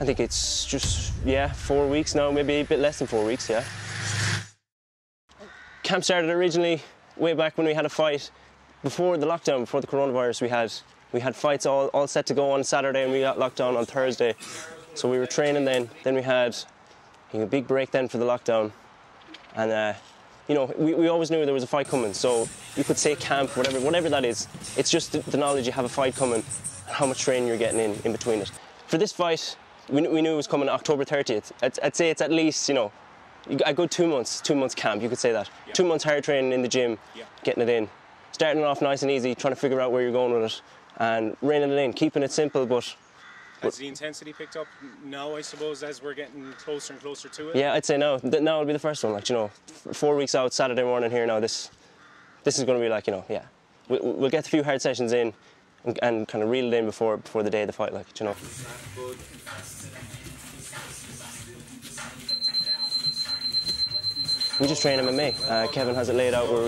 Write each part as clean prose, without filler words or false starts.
I think it's just, yeah, 4 weeks now, maybe a bit less than 4 weeks, yeah. Camp started originally way back when we had a fight. Before the lockdown, before the coronavirus, we had fights all set to go on Saturday, and we got locked down on Thursday. So we were training then. Then we had a big break then for the lockdown. And, you know, we always knew there was a fight coming. So you could say camp, whatever that is. It's just the knowledge you have a fight coming and how much training you're getting in between it. For this fight, we knew it was coming October 30th. I'd say it's at least, you know, a good 2 months camp, you could say that. Yeah. 2 months hard training in the gym, getting it in. Starting off nice and easy, trying to figure out where you're going with it, and reining it in, keeping it simple, but... Has the intensity picked up now, I suppose, as we're getting closer and closer to it? Yeah, I'd say now will be the first one, like, you know, 4 weeks out, Saturday morning here now, this is going to be like, you know, yeah. We'll get a few hard sessions in and kind of reel it in before the day of the fight, like, you know. We just train MMA. Kevin has it laid out where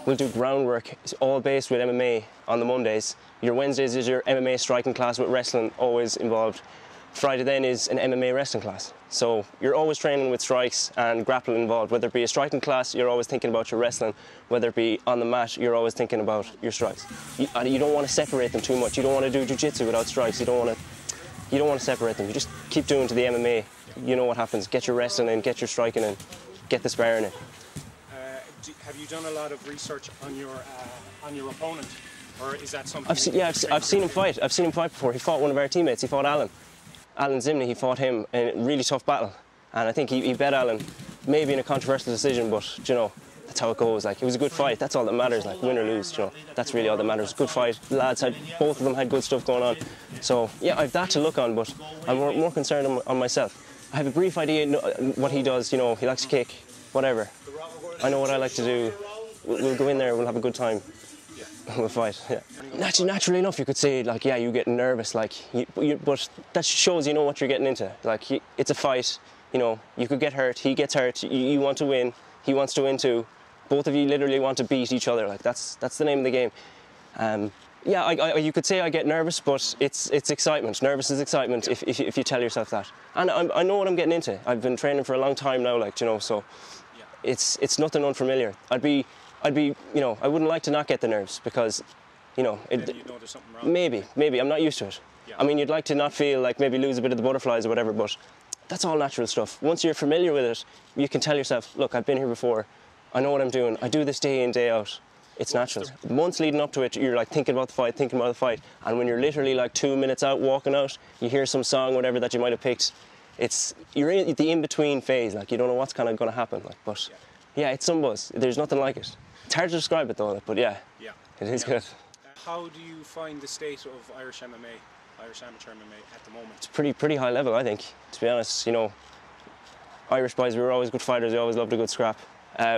we'll do groundwork. It's all based with MMA on the Mondays. Your Wednesdays is your MMA striking class with wrestling always involved. Friday then is an MMA wrestling class. So you're always training with strikes and grappling involved. Whether it be a striking class, you're always thinking about your wrestling. Whether it be on the mat, you're always thinking about your strikes. You don't want to separate them too much. You don't want to do jiu-jitsu without strikes. You don't want to separate them. You just keep doing to the MMA. You know what happens. Get your wrestling in, get your striking in, get the sparring in. Have you done a lot of research on your opponent, or is that something? I've seen him fight. I've seen him fight before. He fought one of our teammates. He fought Alan Zimney. He fought him in a really tough battle, and I think he bet Alan, maybe in a controversial decision, but you know, that's how it goes. Like, it was a good fight. That's all that matters. Like, win or lose, you know, that's really all that matters. Good fight. Both of them had good stuff going on. So yeah, I've that to look on, but I'm more concerned on myself. I have a brief idea what he does. You know, he likes to kick, whatever. I know what I like to do. We'll go in there. We'll have a good time. We'll fight. Yeah. Naturally enough, you could say, like, yeah, you get nervous, like, but that shows you know what you're getting into. Like, it's a fight. You know, you could get hurt. He gets hurt. You want to win. He wants to win too. Both of you literally want to beat each other. Like, that's the name of the game. Yeah, you could say I get nervous, but it's excitement. Nervous is excitement if you tell yourself that. And I know what I'm getting into. I've been training for a long time now, like, you know, so it's nothing unfamiliar. I'd be, you know, I wouldn't like to not get the nerves because, you know, you'd know there's something wrong. Maybe I'm not used to it. Yeah. I mean, you'd like to not feel like maybe lose a bit of the butterflies or whatever, but that's all natural stuff. Once you're familiar with it, you can tell yourself, look, I've been here before. I know what I'm doing. I do this day in, day out. It's natural. Months leading up to it, you're like thinking about the fight, and when you're literally like 2 minutes out, walking out, you hear some song, whatever that you might have picked. You're in the in-between phase, like, you don't know what's kind of going to happen, like, but yeah, it's some buzz. There's nothing like it. It's hard to describe it though, but yeah, it is good. How do you find the state of Irish MMA, Irish amateur MMA at the moment? It's pretty high level, I think, to be honest. You know, Irish boys, we were always good fighters. We always loved a good scrap.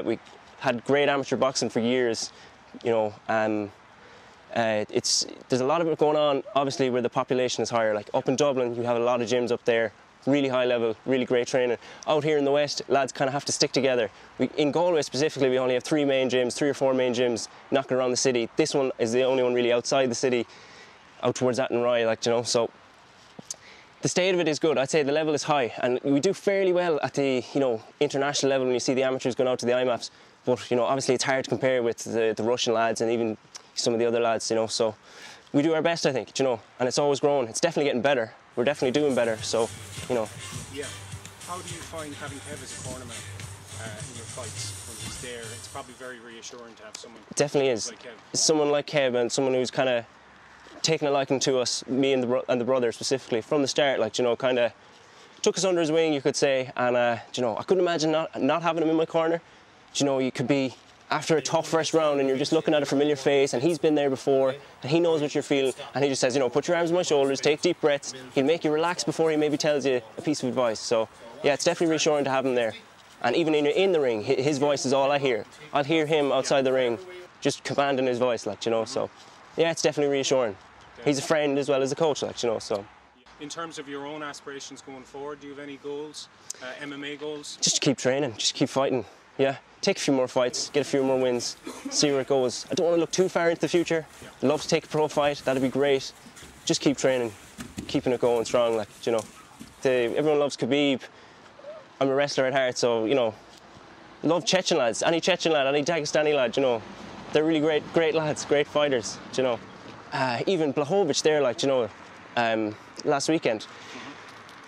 We had great amateur boxing for years, you know. There's a lot of it going on, obviously, where the population is higher. Like up in Dublin, you have a lot of gyms up there, really high level, really great training. Out here in the West, lads kind of have to stick together. In Galway specifically, we only have 3 or 4 main gyms knocking around the city. This one is the only one really outside the city, out towards Athenry, like, you know, so the state of it is good. I'd say the level is high, and we do fairly well at the, you know, international level when you see the amateurs going out to the IMAFs. But, you know, obviously it's hard to compare with the Russian lads and even some of the other lads, you know, so we do our best, I think, you know, and it's always growing. It's definitely getting better. We're definitely doing better, so, you know. Yeah. How do you find having Kev as a cornerman in your fights when he's there? It's probably very reassuring to have someone. It definitely is. Like Kev. Someone like Kev, and someone who's kind of taken a liking to us, me and the brother specifically, from the start, like, you know, kind of took us under his wing, you could say, and, you know, I couldn't imagine not having him in my corner. You know, you could be after a tough first round and you're just looking at a familiar face, and he's been there before and he knows what you're feeling, and he just says, you know, put your arms on my shoulders, take deep breaths. He'll make you relax before he maybe tells you a piece of advice. So yeah, it's definitely reassuring to have him there. And even in the ring, his voice is all I hear. I'll hear him outside the ring just commanding his voice, like, you know, so yeah, it's definitely reassuring. He's a friend as well as a coach, like, you know, so. In terms of your own aspirations going forward, do you have any goals, MMA goals? Just keep training, just keep fighting. Yeah, take a few more fights, get a few more wins, see where it goes. I don't want to look too far into the future. I'd love to take a pro fight, that'd be great. Just keep training, keeping it going strong, like, you know. everyone loves Khabib. I'm a wrestler at heart, so, you know, love Chechen lads. Any Chechen lad, any Dagestani lad, you know, they're really great lads, great fighters, you know. Even Blachowicz there, like, you know, last weekend.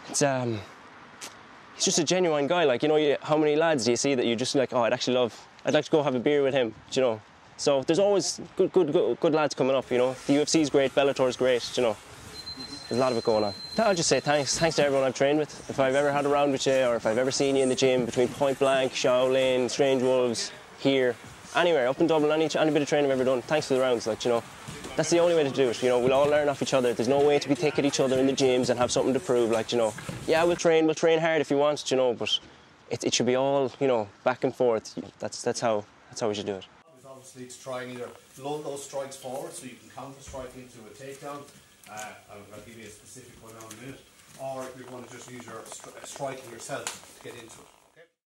It's he's just a genuine guy, like, you know, how many lads do you see that you just like, oh, I'd like to go have a beer with him, you know. So there's always good lads coming up, you know. The UFC's great, Bellator's great, you know. There's a lot of it going on. I'll just say thanks to everyone I've trained with. If I've ever had a round with you, or if I've ever seen you in the gym between Point Blank, Shaolin, Strange Wolves, here, anywhere, up in Dublin, any bit of training I've ever done, thanks for the rounds, like, you know. That's the only way to do it, you know. We'll all learn off each other. There's no way to be thick at each other in the gyms and have something to prove, like, you know. Yeah, we'll train hard if you want, you know, but it should be all, you know, back and forth. That's how we should do it. Obviously, to try and either lull those strikes forward so you can counter strike into a takedown. I'll give you a specific one now in a minute. Or you're going to just use your striking yourself to get into it.